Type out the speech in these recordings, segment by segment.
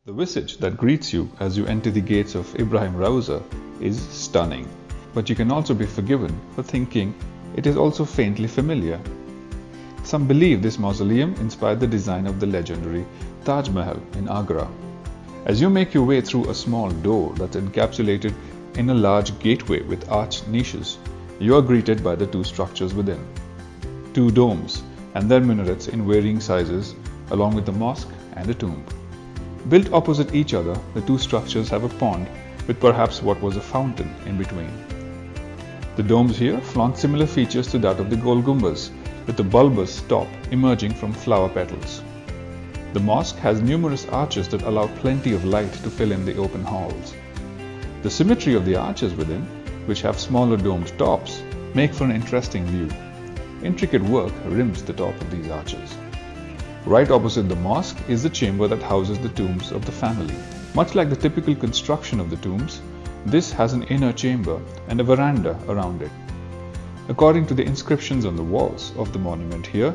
The visage that greets you as you enter the gates of Ibrahim Rauza is stunning, but you can also be forgiven for thinking it is also faintly familiar. Some believe this mausoleum inspired the design of the legendary Taj Mahal in Agra. As you make your way through a small door that's encapsulated in a large gateway with arched niches, you are greeted by the two structures within. Two domes and their minarets in varying sizes, along with a mosque and a tomb. Built opposite each other, the two structures have a pond with perhaps what was a fountain in between. The domes here flaunt similar features to that of the Gol Gumbaz, with a bulbous top emerging from flower petals. The mosque has numerous arches that allow plenty of light to fill in the open halls. The symmetry of the arches within, which have smaller domed tops, make for an interesting view. Intricate work rims the top of these arches. Right opposite the mosque is the chamber that houses the tombs of the family. Much like the typical construction of the tombs, this has an inner chamber and a veranda around it. According to the inscriptions on the walls of the monument here,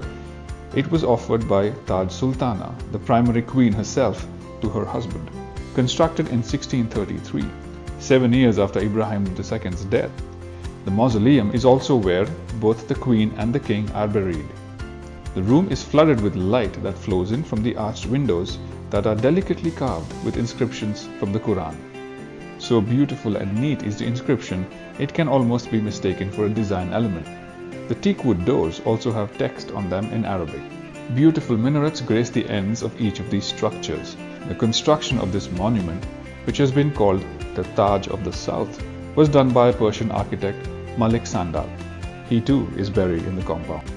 it was offered by Taj Sultana, the primary queen herself, to her husband. Constructed in 1633, 7 years after Ibrahim II's death, the mausoleum is also where both the queen and the king are buried. The room is flooded with light that flows in from the arched windows that are delicately carved with inscriptions from the Quran. So beautiful and neat is the inscription, it can almost be mistaken for a design element. The teakwood doors also have text on them in Arabic. Beautiful minarets grace the ends of each of these structures. The construction of this monument, which has been called the Taj of the South, was done by a Persian architect, Malik Sandal. He too is buried in the compound.